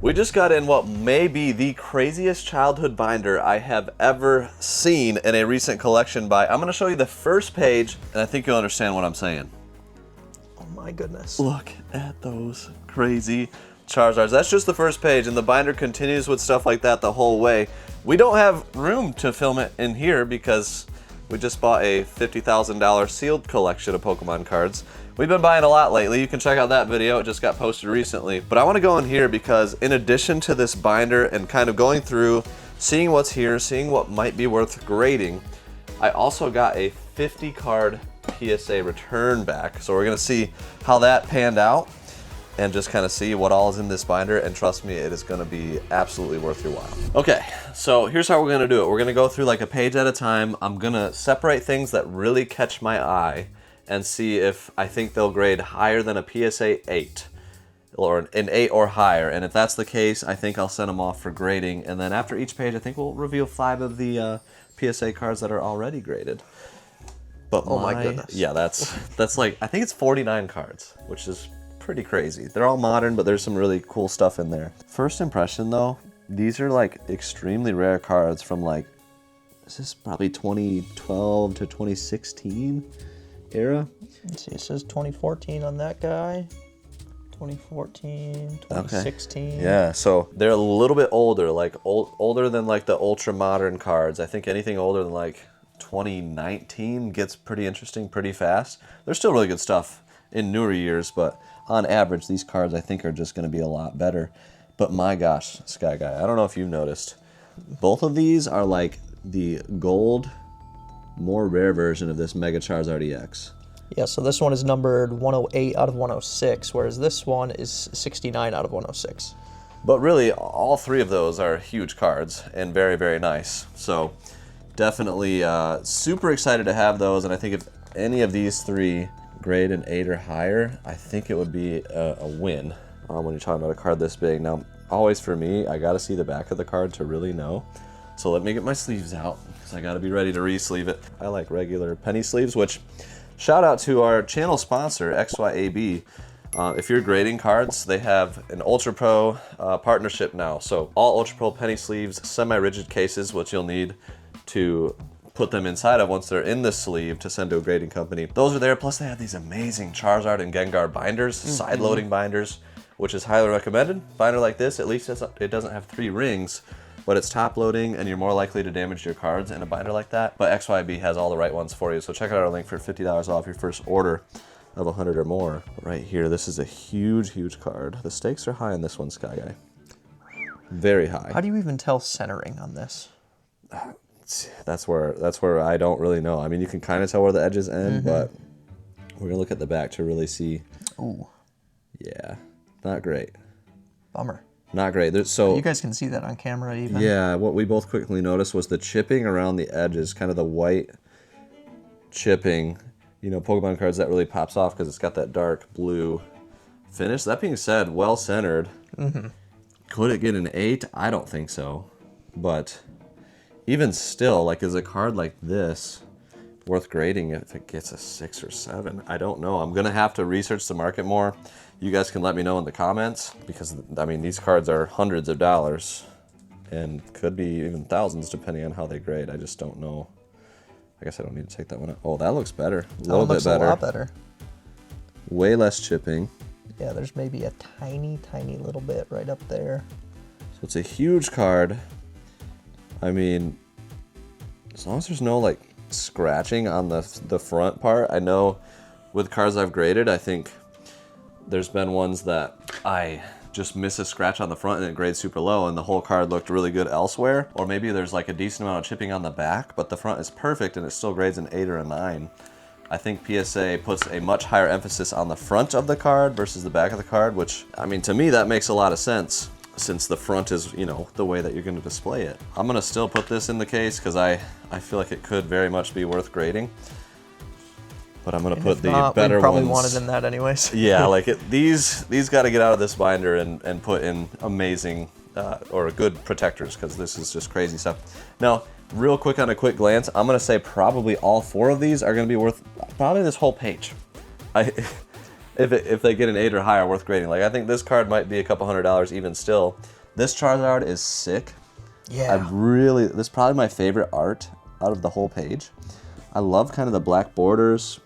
We just got in what may be the craziest childhood binder I have ever seen in a recent collection buy. I'm going to show you the first page, and I think you'll understand what I'm saying. Oh my goodness. Look at those crazy Charizards. That's just the first page, and the binder continues with stuff like that the whole way. We don't have room to film it in here because we just bought a $50,000 sealed collection of Pokemon cards. We've been buying a lot lately. You can check out that video. It just got posted recently. But I want to go in here because in addition to this binder and kind of going through, seeing what's here, seeing what might be worth grading, I also got a 50 card PSA return back. So we're going to see how that panned out and just kind of see what all is in this binder, and trust me, it is going to be absolutely worth your while. Okay, so here's how we're going to do it. We're going to go through like a page at a time. I'm going to separate things that really catch my eye and see if I think they'll grade higher than a PSA 8 or an 8 or higher. And if that's the case, I think I'll send them off for grading. And then after each page, I think we'll reveal 5 of the PSA cards that are already graded. But oh my goodness. Yeah, that's like, I think it's 49 cards, which is pretty crazy. They're all modern, but there's some really cool stuff in there. First impression though, these are like extremely rare cards from like, this is probably 2012 to 2016 era. Let's see, it says 2014 on that guy. 2014, 2016. Okay. Yeah, so they're a little bit older, like older than like the ultra modern cards. I think anything older than like 2019 gets pretty interesting pretty fast. There's still really good stuff in newer years, but on average, these cards I think are just going to be a lot better. But my gosh, Sky Guy, I don't know if you've noticed, both of these are like the gold, more rare version of this Mega Charizard EX. Yeah, so this one is numbered 108 out of 106, whereas this one is 69 out of 106. But really, all 3 of those are huge cards and very, very nice. So definitely super excited to have those, and I think if any of these 3 grade an 8 or higher, I think it would be a win when you're talking about a card this big. Now, always for me, I got to see the back of the card to really know. So let me get my sleeves out because I got to be ready to re-sleeve it. I like regular penny sleeves, which shout out to our channel sponsor, XYAB. If you're grading cards, they have an Ultra Pro partnership now. So all Ultra Pro penny sleeves, semi-rigid cases, which you'll need to put them inside of once they're in the sleeve to send to a grading company. Those are there, plus they have these amazing Charizard and Gengar binders, side-loading binders, which is highly recommended. Binder like this, at least it doesn't have 3 rings, but it's top-loading and you're more likely to damage your cards in a binder like that. But XYB has all the right ones for you, so check out our link for $50 off your first order of 100 or more. Right here, this is a huge, huge card. The stakes are high on this one, Sky Guy. Very high. How do you even tell centering on this? That's where I don't really know. I mean, you can kind of tell where the edges end, but we're gonna look at the back to really see. Ooh. Yeah, not great. Bummer. Not great. So you guys can see that on camera even. Yeah, what we both quickly noticed was the chipping around the edges, kind of the white chipping. You know, Pokemon cards that really pops off because it's got that dark blue finish. That being said, well centered. Could it get an 8? I don't think so, but even still, like, is a card like this worth grading if it gets a 6 or 7? I don't know. I'm gonna have to research the market more. You guys can let me know in the comments because, I mean, these cards are hundreds of dollars and could be even thousands depending on how they grade. I just don't know. I guess I don't need to take that one out. Oh, that looks better. A little bit better. A lot better. Way less chipping. Yeah, there's maybe a tiny, tiny little bit right up there. So it's a huge card. I mean, as long as there's no like scratching on the front part. I know with cards I've graded, I think there's been ones that I just miss a scratch on the front and it grades super low and the whole card looked really good elsewhere. Or maybe there's like a decent amount of chipping on the back, but the front is perfect and it still grades an 8 or a 9. I think PSA puts a much higher emphasis on the front of the card versus the back of the card, which, I mean, to me, that makes a lot of sense since the front is, you know, the way that you're going to display it. I'm going to still put this in the case because I feel like it could very much be worth grading. But I'm going to put the better ones. Probably wanted in that anyways. Yeah, like these got to get out of this binder and put in amazing or good protectors because this is just crazy stuff. Now, real quick on a quick glance, I'm going to say probably all 4 of these are going to be worth probably this whole page. if they get an 8 or higher, worth grading. Like I think this card might be a couple $100 even still. This Charizard is sick. Yeah. This is probably my favorite art out of the whole page. I love kind of the black borders,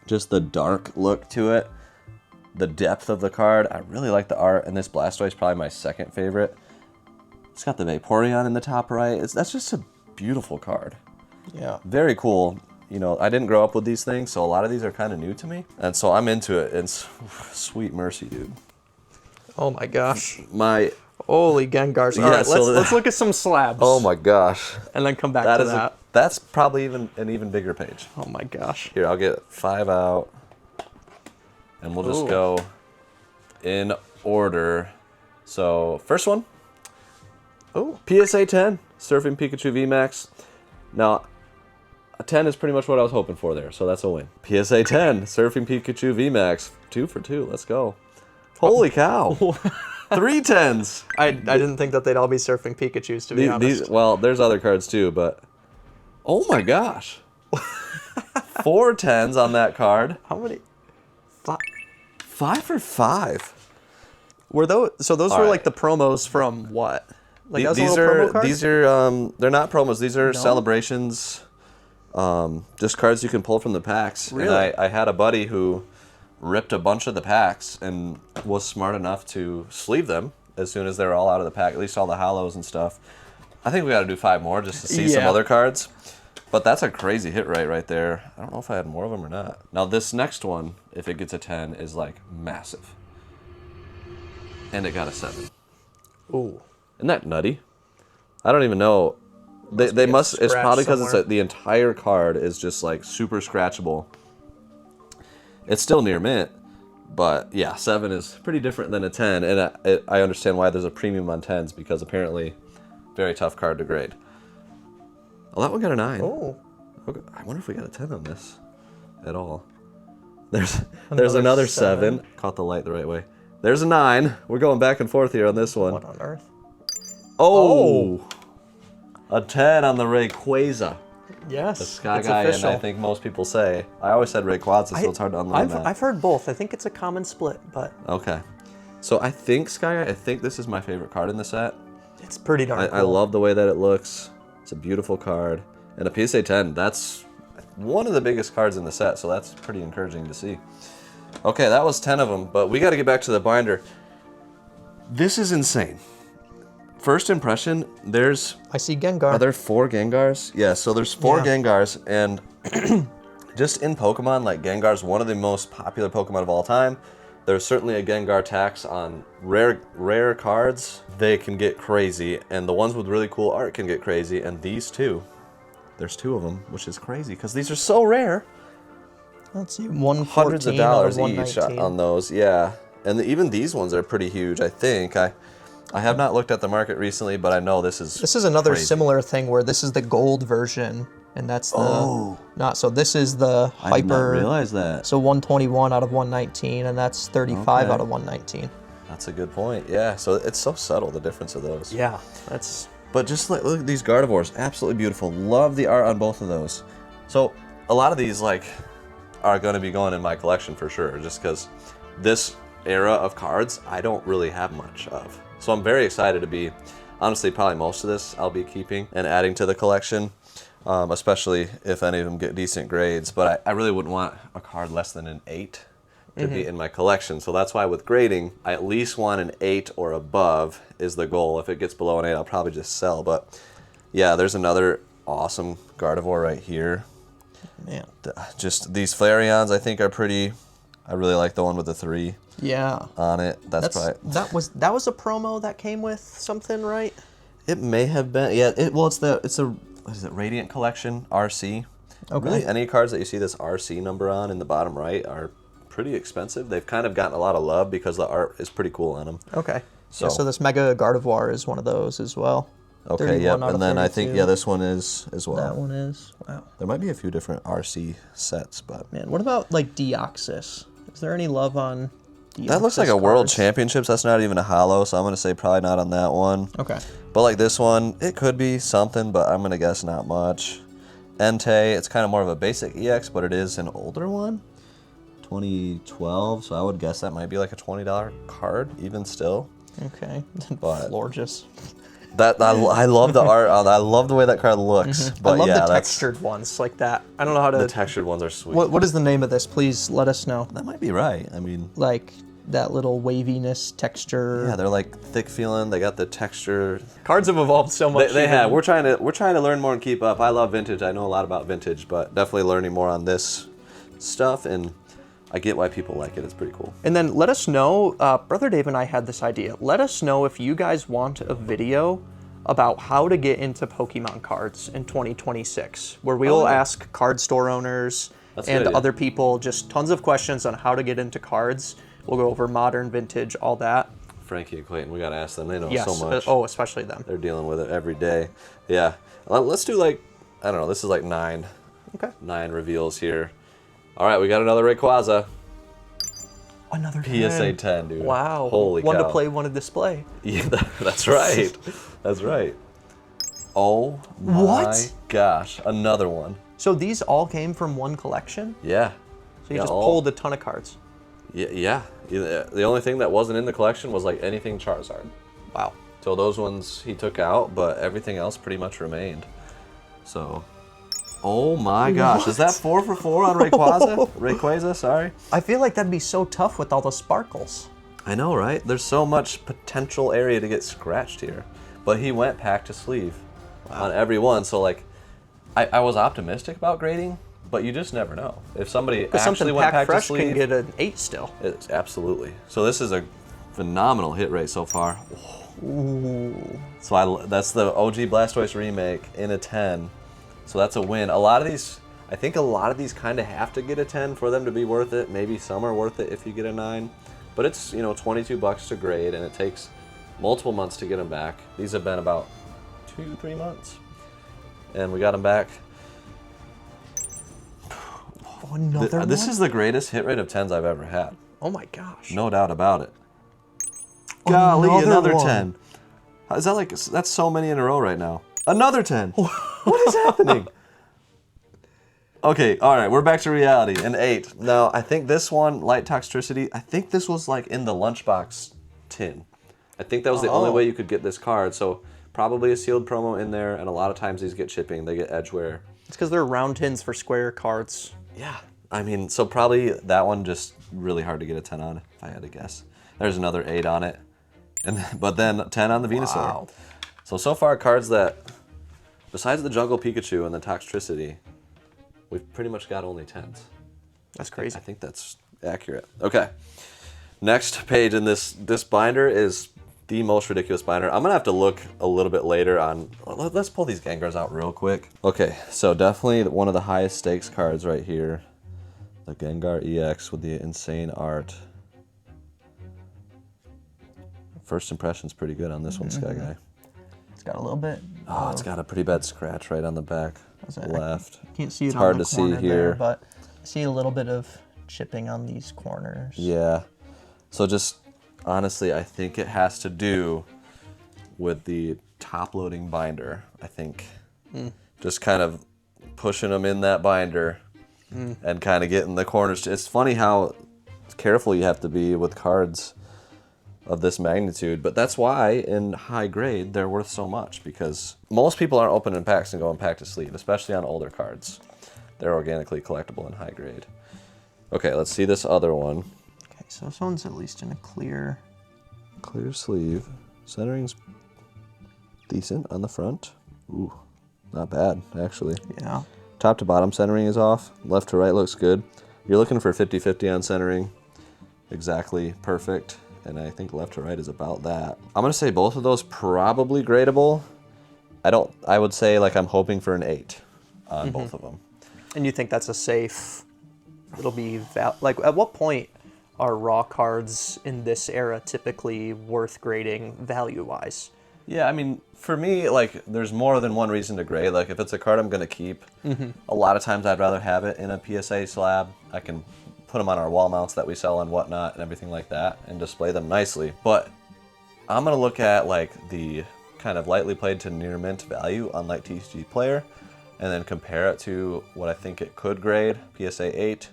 just the dark look to it, the depth of the card. I really like the art, and this Blastoise is probably my second favorite. It's got the Vaporeon in the top right. That's just a beautiful card. Yeah. Very cool. You know, I didn't grow up with these things, so a lot of these are kind of new to me. And so I'm into it. And sweet mercy, dude. Oh my gosh. My Holy Gengars. All Yeah, right, so let's look at some slabs. Oh my gosh. And then come back That to is that. that's probably an even bigger page. Oh my gosh. Here, I'll get 5 out. And we'll just Ooh. go in order. So, first one. Oh. PSA 10, Surfing Pikachu VMAX. Now, a 10 is pretty much what I was hoping for there, so that's a win. PSA 10, Surfing Pikachu VMAX. 2 for 2, let's go. Holy cow. 3 10s. I didn't think that they'd all be surfing Pikachus, to be honest. Well, there's other cards too, but oh my gosh. 4 10s on that card. How many? 5 for 5. Were those? So those were right. like the promos from what? Like that was a These little promo are card? these are they're not promos. These are celebrations. Just cards you can pull from the packs. Really? And I had a buddy who ripped a bunch of the packs and was smart enough to sleeve them as soon as they were all out of the pack, at least all the hollows and stuff. I think we got to do 5 more just to see some other cards. But that's a crazy hit right there. I don't know if I had more of them or not. Now this next one, if it gets a 10, is like massive. And it got a 7. Ooh. Isn't that nutty? I don't even know. They must. It's probably because somewhere. the entire card is just like super scratchable. It's still near mint, but yeah, 7 is pretty different than a 10, and I understand why there's a premium on 10s because apparently, very tough card to grade. Oh, that one got a 9. Oh. Okay, I wonder if we got a 10 on this at all. There's another 7. Caught the light the right way. There's a 9. We're going back and forth here on this one. What on earth? Oh! A 10 on the Rayquaza. Yes. The Sky it's Guy, official. and I think most people say. I always said Rayquaza, so it's hard to unlearn that. I've heard both. I think it's a common split, but Okay. So I think Sky Guy, I think this is my favorite card in the set. it's pretty darn cool. I love the way that it looks. It's a beautiful card. And a PSA 10, that's one of the biggest cards in the set, so that's pretty encouraging to see. Okay, that was 10 of them, but we got to get back to the binder. This is insane. First impression, I see Gengar. Are there 4 Gengars? Yeah, so there's 4 Gengars, and just in Pokemon, like Gengar's one of the most popular Pokemon of all time. There's certainly a Gengar tax on rare cards. They can get crazy, and the ones with really cool art can get crazy, and these two, there's 2 of them, which is crazy, because these are so rare. Let's see, 114 Hundreds of dollars out of each 119. on those, yeah. And even these ones are pretty huge, I think. I have not looked at the market recently, but I know this is another crazy. similar thing where this is the gold version, and that's the so this is the I did not hyper. realize that. So 121 out of 119, and that's 35 Okay. out of 119. That's a good point. Yeah, so it's so subtle, the difference of those. Yeah, that's But just look at these Gardevoirs, absolutely beautiful. Love the art on both of those. So a lot of these are going to be going in my collection for sure, just because this era of cards I don't really have much of. So I'm very excited to be, honestly, probably most of this I'll be keeping and adding to the collection, especially if any of them get decent grades. But I really wouldn't want a card less than an 8 to be in my collection. So that's why with grading, I at least want an 8 or above is the goal. If it gets below an 8, I'll probably just sell. But yeah, there's another awesome Gardevoir right here. man. Just these Flareons I think are pretty. I really like the one with the 3 Yeah. on it. That's probably. That was a promo that came with something, right? It may have been. Yeah. It's a what is it? Radiant Collection RC. Okay. Really, any cards that you see this RC number on in the bottom right are pretty expensive. They've kind of gotten a lot of love because the art is pretty cool on them. Okay. So, So this Mega Gardevoir is one of those as well. okay, 31 yep. out of And then I think 32. this one is as well. That one is. Wow. There might be a few different RC sets, but Man, what about like Deoxys? Is there any love on Deoxys that looks like a World cards? Championships. That's not even a holo, so I'm gonna say probably not on that one. Okay. But like this one, it could be something, but I'm gonna guess not much. Entei, it's kind of more of a basic EX, but it is an older one. 2012, so I would guess that might be like a $20 card, even still. Okay. But Gorgeous. That I love the art. I love the way that card looks. But I love yeah, the textured ones like that. I don't know how to. The textured ones are sweet. What is the name of this? Please let us know. That might be right. I mean, Like that little waviness texture. yeah, they're like thick feeling. They got the texture. Cards have evolved so much. They have. We're trying to learn more and keep up. I love vintage. I know a lot about vintage, but definitely learning more on this stuff, and I get why people like it. It's pretty cool. And then let us know. Brother Dave and I had this idea. Let us know if you guys want a video about how to get into Pokemon cards in 2026, where we will ask card store owners and other people just tons of questions on how to get into cards. We'll go over modern, vintage, all that. Frankie and Clayton, we gotta ask them. They know Yes. so much. Oh, especially them. They're dealing with it every day. Yeah. Let's do like, I don't know, this is like 9 reveals here. All right, we got another Rayquaza. Another PSA 10, dude. Wow. Holy one cow. to play, one to display. Yeah, that's right. That's right. Oh my What? gosh, another one. So these all came from one collection? Yeah. So you just pulled a ton of cards. Yeah. The only thing that wasn't in the collection was like anything Charizard. Wow. So those ones he took out, but everything else pretty much remained. So, oh my gosh, is that 4 for 4 on Rayquaza? Rayquaza, sorry. I feel like that'd be so tough with all the sparkles. I know, right? There's so much potential area to get scratched here. But he went pack to sleeve on every one. So like, I was optimistic about grading, but you just never know. If somebody actually went pack to fresh sleeve, can get an 8 still. it's absolutely. So this is a phenomenal hit rate so far. Ooh. So that's the OG Blastoise remake in a 10. So that's a win. I think a lot of these kind of have to get a 10 for them to be worth it. Maybe some are worth it if you get a 9. But it's, $22 to grade, and it takes multiple months to get them back. These have been about 2-3 months. And we got them back. Another one? This is the greatest hit rate of 10s I've ever had. Oh my gosh. No doubt about it. Golly, another one. 10. Is that like, that's so many in a row right now. Another 10. What is happening? Okay, all right, we're back to reality. An 8. Now, I think this one, Light Toxtricity, I think this was like in the lunchbox tin. I think that was the only way you could get this card. So probably a sealed promo in there, and a lot of times these get shipping. They get edgeware. It's because they're round tins for square cards. Yeah. I mean, so probably that one just really hard to get a 10 on, if I had to guess. There's another 8 on it. But then 10 on the Venusaur. Wow. So far, cards that, besides the Jungle Pikachu and the Toxtricity, we've pretty much got only 10s. That's crazy. I think that's accurate. Okay. Next page in this binder is the most ridiculous binder. I'm going to have to look a little bit later on. Let's pull these Gengars out real quick. Okay, so definitely one of the highest stakes cards right here. The Gengar EX with the insane art. First impression's pretty good on this one, Sky Guy. It's got a little bit. Oh, it's got a pretty bad scratch right on the back left. Can't see it It's on hard the to see corner here. there, but I see a little bit of chipping on these corners. Yeah. So just honestly, I think it has to do with the top loading binder. I think just kind of pushing them in that binder and kind of getting the corners. It's funny how careful you have to be with cards of this magnitude, but that's why in high grade they're worth so much, because most people aren't opening packs and going pack to sleeve, especially on older cards. They're organically collectible in high grade. Okay, let's see this other one. Okay, so this one's at least in a clear Sleeve. Centering's decent on the front. Ooh, not bad, actually. Yeah. Top to bottom centering is off. Left to right looks good. You're looking for 50-50 on centering. Exactly perfect. And I think left to right is about that. I'm gonna say both of those probably gradable. I would say like I'm hoping for an 8 on both of them. And you think that's a safe, it'll be, like at what point are raw cards in this era typically worth grading value-wise? Yeah, I mean, for me, like, there's more than one reason to grade. Like, if it's a card I'm gonna keep, a lot of times I'd rather have it in a PSA slab. I can put them on our wall mounts that we sell and whatnot and everything like that and display them nicely. But I'm gonna look at like the kind of lightly played to near mint value on Light TCG Player and then compare it to what I think it could grade, PSA 8,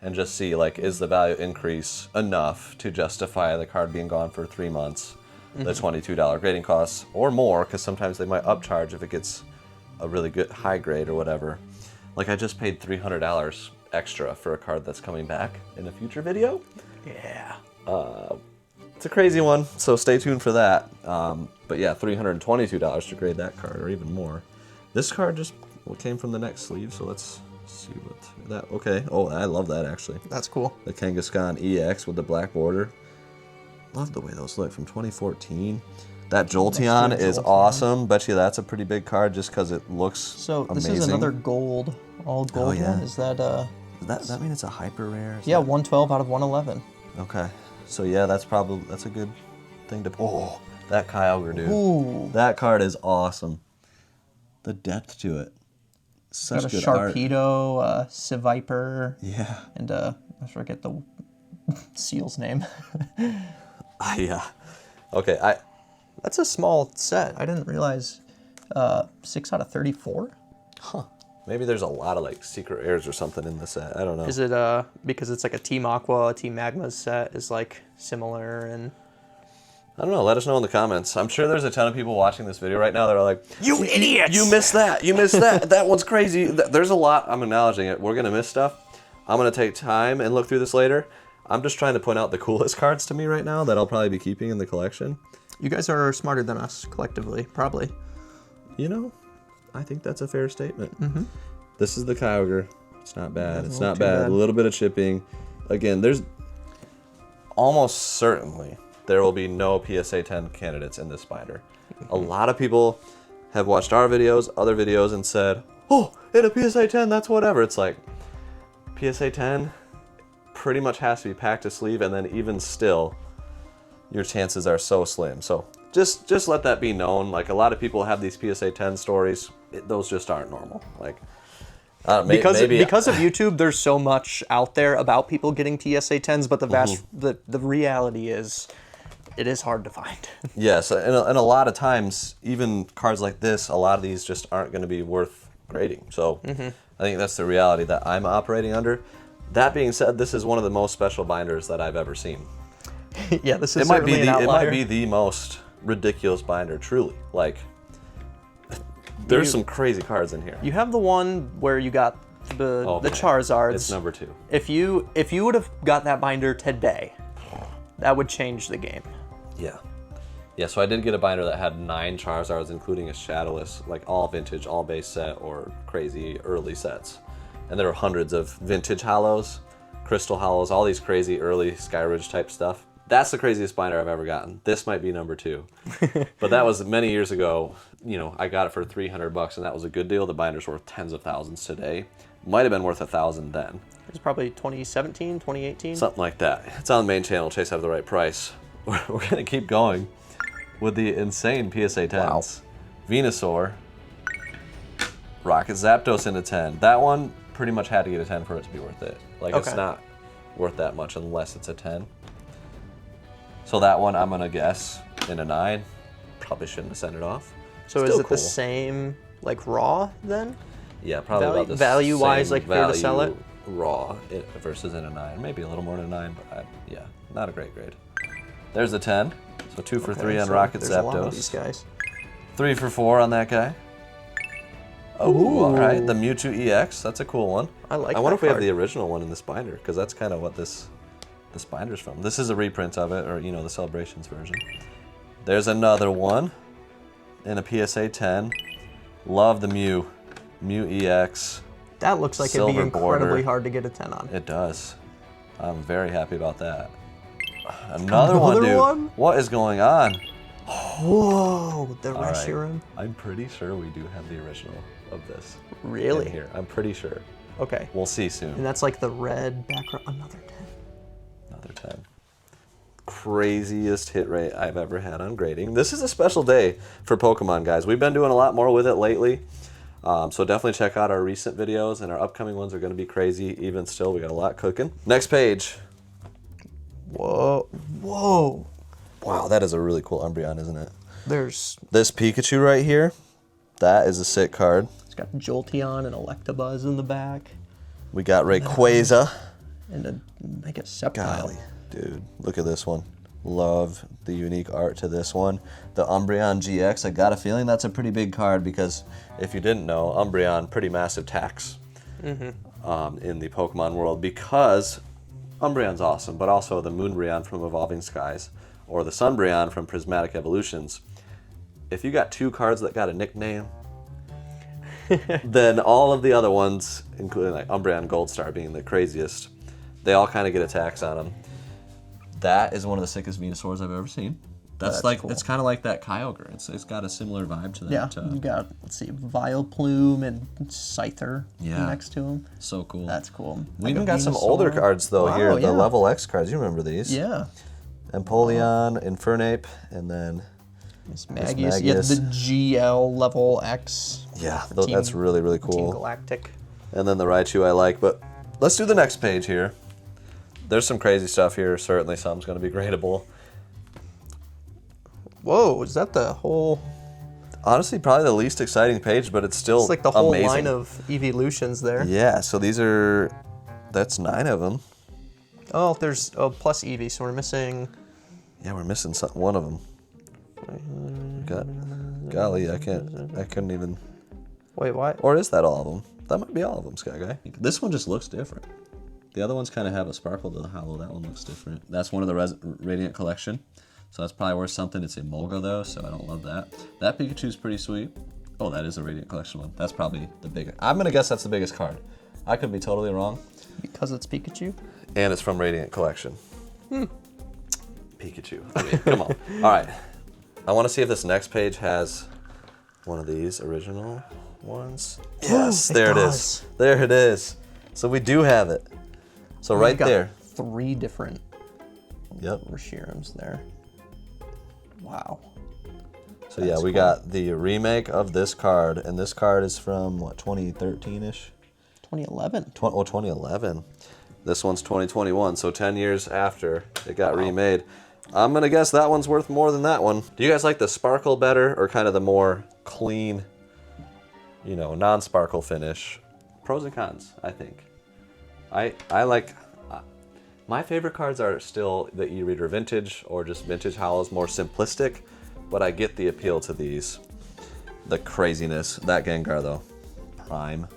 and just see, like, is the value increase enough to justify the card being gone for 3 months, the $22 grading costs, or more, because sometimes they might upcharge if it gets a really good high grade or whatever. Like, I just paid $300 extra for a card that's coming back in a future video. Yeah. It's a crazy one, so stay tuned for that. But yeah, $322 to grade that card, or even more. This card just came from the next sleeve, so let's see what that. Okay, oh, I love that actually. That's cool. The Kangaskhan EX with the black border. Love the way those look from 2014. That Jolteon is awesome. Bet you that's a pretty big card just because it looks So amazing. this is another gold, all gold yeah. one. Is that Does that mean it's a hyper rare? Yeah, 112 out of 111. Okay. So yeah, that's a good thing to pull. Oh, that Kyogre, dude. Ooh. That card is awesome. The depth to it. Such Got a good art. Sharpedo, Seviper, Yeah. and I forget the seal's name. Yeah. Okay, That's a small set. I didn't realize 6 out of 34. Huh. Maybe there's a lot of like secret airs or something in the set. I don't know. Is it because it's like a Team Aqua, a Team Magma set is like similar and... I don't know. Let us know in the comments. I'm sure there's a ton of people watching this video right now that are like, You idiots! You missed that. You missed that. That one's crazy. There's a lot. I'm acknowledging it. We're going to miss stuff. I'm going to take time and look through this later. I'm just trying to point out the coolest cards to me right now that I'll probably be keeping in the collection. You guys are smarter than us, collectively, probably. You know, I think that's a fair statement. Mm-hmm. This is the Kyogre. It's not bad. It's not bad. A little bit of chipping. Again, there's almost certainly there will be no PSA 10 candidates in this binder. A lot of people have watched our videos, other videos, and said, oh, in a PSA 10, that's whatever. It's like, PSA 10 pretty much has to be packed to sleeve, and then even still, your chances are so slim. So just let that be known. Like, a lot of people have these PSA 10 stories. Those just aren't normal. Like, because of YouTube, there's so much out there about people getting PSA 10s, but the reality is, it is hard to find. Yes, and a lot of times, even cards like this, a lot of these just aren't going to be worth grading. So I think that's the reality that I'm operating under. That being said, this is one of the most special binders that I've ever seen. Yeah, this is certainly an outlier. It might be the most ridiculous binder, truly. Like, there's some crazy cards in here. You have the one where you got the Charizards. It's number 2. If you would have got that binder today, that would change the game. Yeah. Yeah, so I did get a binder that had 9 Charizards, including a Shadowless, like all vintage, all base set, or crazy early sets. And there were hundreds of vintage hollows, crystal hollows, all these crazy early Skyridge type stuff. That's the craziest binder I've ever gotten. This might be number 2. But that was many years ago. You know, I got it for $300 and that was a good deal. The binder's worth tens of thousands today. Might have been worth $1,000 then. It was probably 2017, 2018? Something like that. It's on the main channel, Chase Out of the Right Price. We're going to keep going with the insane PSA 10s. Wow. Venusaur. Rocket Zapdos into 10. That one pretty much had to get a 10 for it to be worth it. Like, it's not worth that much unless it's a 10. So that one, I'm going to guess in a 9. Probably shouldn't have sent it off. So Still is it cool. the same, like, raw then? Yeah, probably about the value-wise, same like, fair to sell it? Raw versus in a 9. Maybe a little more than a 9, but yeah, not a great grade. There's a 10. So 2 for 3 on Rocket Zapdos. A lot of these guys. 3 for 4 on that guy. Oh, all right. The Mewtwo EX. That's a cool one. I like that. I wonder if we have the original one in this binder, because that's kind of what this binder's from. This is a reprint of it, or, you know, the Celebrations version. There's another one in a PSA 10. Love the Mew EX. That looks like it'd be incredibly hard to get a 10 on. It does. I'm very happy about that. Another one, dude. What is going on? Whoa, the Reshiram. I'm pretty sure we do have the original of this. Really? In here. I'm pretty sure. Okay. We'll see soon. And that's like the red background. Another 10. Another 10. Craziest hit rate I've ever had on grading. This is a special day for Pokemon, guys. We've been doing a lot more with it lately. So definitely check out our recent videos, and our upcoming ones are going to be crazy. Even still, we got a lot cooking. Next page. Whoa. Whoa. Wow, that is a really cool Umbreon, isn't it? There's this Pikachu right here. That is a sick card. It's got Jolteon and Electabuzz in the back. We got Rayquaza And make it Sceptile. Golly, dude, look at this one. Love the unique art to this one. The Umbreon GX, I got a feeling that's a pretty big card because if you didn't know, Umbreon, pretty massive tax in the Pokemon world because Umbreon's awesome, but also the Moonbreon from Evolving Skies or the Sunbreon from Prismatic Evolutions. If you got 2 cards that got a nickname, then all of the other ones, including like Umbreon Goldstar being the craziest, they all kind of get a tax on them. That is one of the sickest Venusaurs I've ever seen. That's like cool. It's kind of like that Kyogre. It's got a similar vibe to that. Yeah, you got, let's see, Vileplume and Scyther next to him. So cool. That's cool. We even got some older cards though here. The Level X cards. You remember these? Yeah. Empoleon, Infernape, and then Miss Magius. You have the GL Level X. Yeah, that's really, really cool. Team Galactic. And then the Raichu I like, but let's do the next page here. There's some crazy stuff here. Certainly some's going to be gradable. Whoa, is that the whole... Honestly, probably the least exciting page, but it's still It's like the whole amazing. line of evolutions there. Yeah, so these are... That's 9 of them. Oh, there's plus Eevee, so we're missing... Yeah, we're missing one of them. Golly, I couldn't even... Wait, what? Or is that all of them? That might be all of them, Sky Guy. This one just looks different. The other ones kind of have a sparkle to the hollow. That one looks different. That's one of the Radiant Collection. So that's probably worth something. It's Emolga though, so I don't love that. That Pikachu's pretty sweet. Oh, that is a Radiant Collection one. That's probably the biggest. I'm going to guess that's the biggest card. I could be totally wrong. Because it's Pikachu? And it's from Radiant Collection. Pikachu. I mean, come on. All right. I want to see if this next page has one of these original ones. Yes, there it is. There it is. So we do have it. So right there. 3 different Yep. Reshirams there. Wow. So yeah, we got the remake of this card, and this card is from what, 2013-ish? 2011. 2011. This one's 2021, so 10 years after it got remade. I'm gonna guess that one's worth more than that one. Do you guys like the sparkle better, or kind of the more clean, you know, non-sparkle finish? Pros and cons, I think. I like, my favorite cards are still the e-reader vintage or just vintage hollows, more simplistic, but I get the appeal to these. The craziness. That Gengar though, prime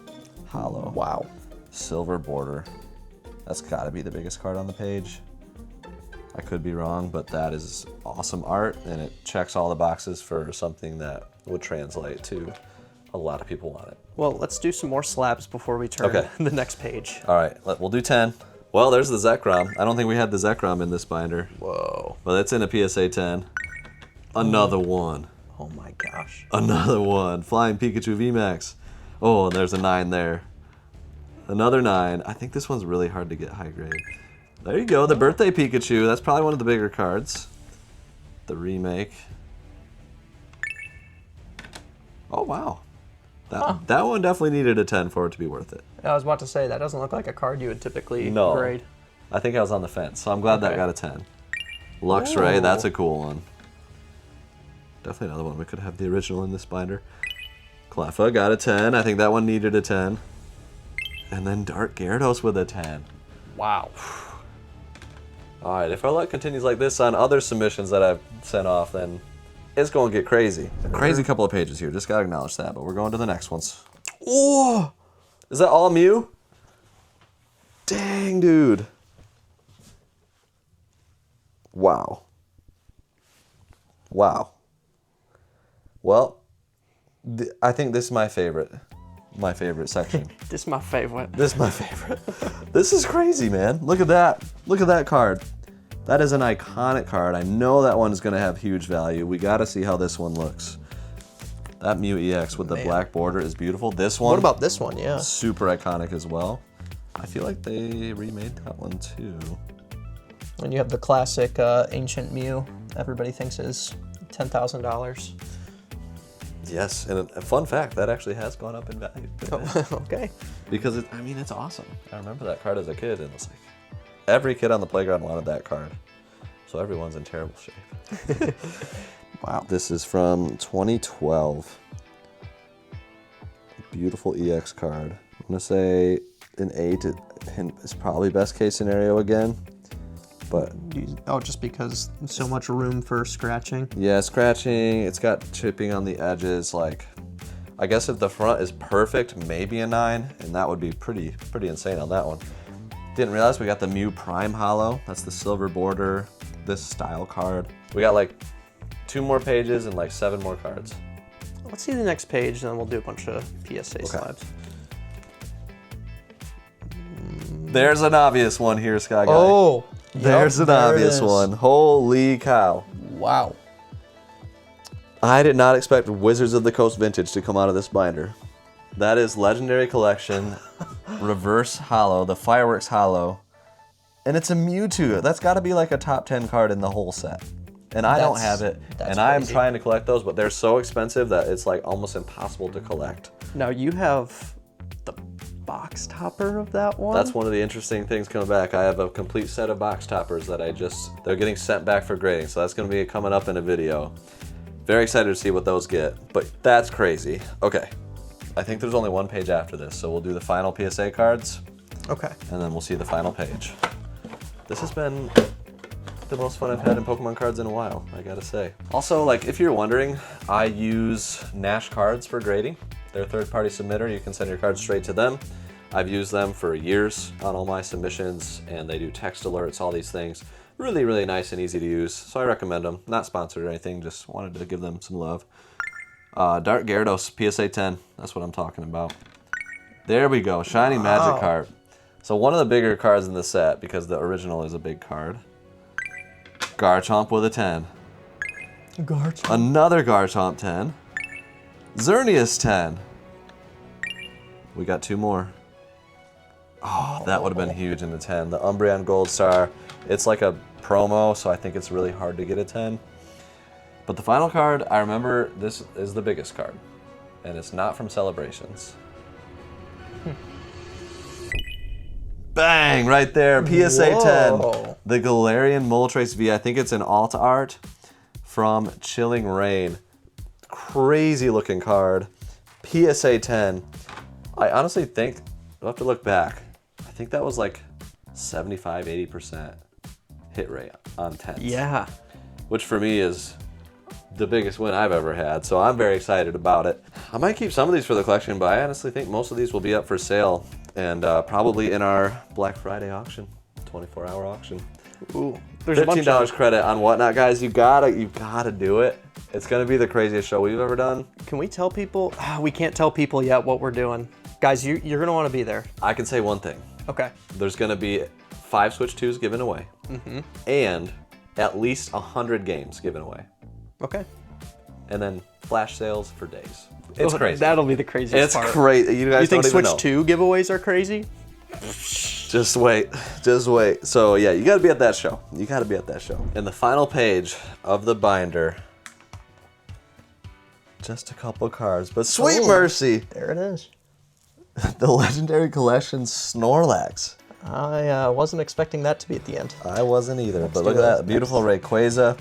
hollow. Wow. Silver border. That's gotta be the biggest card on the page. I could be wrong, but that is awesome art, and it checks all the boxes for something that would translate to a lot of people want it. Well, let's do some more slabs before we turn the next page. All right, we'll do 10. Well, there's the Zekrom. I don't think we had the Zekrom in this binder. Whoa. But it's in a PSA 10. Another one. Oh my gosh. Another one. Flying Pikachu VMAX. Oh, and there's a 9 there. Another 9. I think this one's really hard to get high grade. There you go, the birthday Pikachu. That's probably one of the bigger cards. The remake. Oh, wow. That one definitely needed a 10 for it to be worth it. I was about to say, that doesn't look like a card you would typically grade. I think I was on the fence, so I'm glad that got a 10. Luxray, that's a cool one. Definitely another one. We could have the original in this binder. Cleffa got a 10. I think that one needed a 10. And then Dark Gyarados with a 10. Wow. All right, if our luck continues like this on other submissions that I've sent off, then it's going to get crazy. A crazy couple of pages here, just got to acknowledge that, but we're going to the next ones. Oh! Is that all Mew? Dang, dude. Wow. Wow. Well, I think this is my favorite section. This is my favorite. This is my favorite. This is crazy, man. Look at that. Look at that card. That is an iconic card. I know that one is going to have huge value. We got to see how this one looks. That Mew EX with the black border is beautiful. This one. What about this one? Yeah. Super iconic as well. I feel like they remade that one too. And you have the classic Ancient Mew. Everybody thinks is $10,000. Yes, and a fun fact, that actually has gone up in value. Okay. Because it's awesome. I remember that card as a kid, and it's like every kid on the playground wanted that card. So everyone's in terrible shape. Wow. This is from 2012. Beautiful EX card. I'm gonna say an 8. Hint is probably best case scenario again. But Oh, just because so much room for scratching. yeah, scratching. It's got chipping on the edges. Like, I guess if the front is perfect, maybe a 9, and that would be pretty insane on that one. Didn't realize we got the Mew Prime Hollow. That's the silver border, this style card. We got like 2 more pages and like 7 more cards. Let's see the next page, and then we'll do a bunch of PSA slabs. There's an obvious one here, Sky Guy. Oh, there's an obvious one. Holy cow. Wow. I did not expect Wizards of the Coast Vintage to come out of this binder. That is Legendary Collection, Reverse Hollow, the Fireworks Hollow, and it's a Mewtwo. That's got to be like a top 10 card in the whole set. And I don't have it, and I'm trying to collect those, but they're so expensive that it's like almost impossible to collect. Now you have the box topper of that one? That's one of the interesting things coming back. I have a complete set of box toppers that they're getting sent back for grading, so that's going to be coming up in a video. Very excited to see what those get, but that's crazy. Okay, I think there's only 1 page after this, so we'll do the final PSA cards. Okay. And then we'll see the final page. This has been the most fun I've had in Pokemon cards in a while, I gotta say. Also, like, if you're wondering, I use Nash Cards for grading. They're a third-party submitter. You can send your cards straight to them. I've used them for years on all my submissions, and they do text alerts, all these things. Really nice and easy to use, so I recommend them. Not sponsored or anything, just wanted to give them some love. Dark Gyarados, PSA 10. That's what I'm talking about. There we go, Shiny Magic card. So one of the bigger cards in the set, because the original is a big card. Garchomp with a 10. Garchomp. Another Garchomp 10. Xerneas 10. We got 2 more. Oh, that would have been huge in the 10. The Umbreon Gold Star. It's like a promo, so I think it's really hard to get a 10. But the final card, I remember this is the biggest card. And it's not from Celebrations. Bang! Right there. PSA Whoa. 10. The Galarian Moltres V. I think it's an alt art from Chilling Reign. Crazy looking card. PSA 10. I honestly think, I'll have to look back. I think that was like 75-80% hit rate on 10s. Yeah. Which for me is the biggest win I've ever had, so I'm very excited about it. I might keep some of these for the collection, but I honestly think most of these will be up for sale and probably in our Black Friday auction, 24-hour auction. Ooh. There's a bunch $15 of... credit on Whatnot, guys. You gotta do it. It's gonna be the craziest show we've ever done. Can we tell people? We can't tell people yet what we're doing. Guys, you're gonna want to be there. I can say one thing. Okay. There's gonna be 5 Switch 2s given away, and at least 100 games given away. Okay. And then flash sales for days. It's crazy. That'll be the craziest part. It's crazy. You guys You think don't even Switch know. 2 giveaways are crazy? Just wait. Just wait. So yeah, you gotta be at that show. You gotta be at that show. And the final page of the binder. Just a couple cards, but sweet mercy. There it is. The Legendary Collection Snorlax. I wasn't expecting that to be at the end. I wasn't either, but look at that beautiful Rayquaza.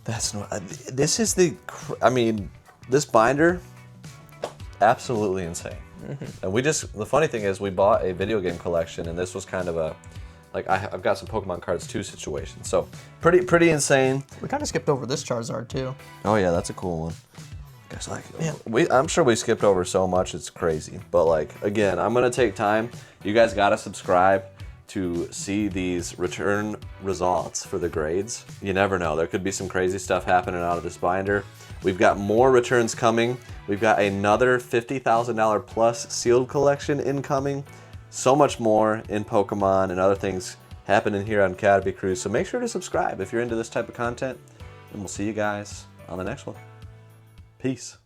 That's not. This is the. I mean, this binder, absolutely insane. And the funny thing is, we bought a video game collection, and this was kind of a, like I've got some Pokemon cards too situation. So pretty insane. We kind of skipped over this Charizard too. Oh yeah, that's a cool one. Guys, like, I'm sure we skipped over so much, it's crazy. But like, again, I'm gonna take time. You guys gotta subscribe to see these return results for the grades. You never know, there could be some crazy stuff happening out of this binder. We've got more returns coming. We've got another $50,000 plus sealed collection incoming. So much more in Pokemon and other things happening here on CATRP Cruise. So make sure to subscribe if you're into this type of content, and we'll see you guys on the next one. Peace.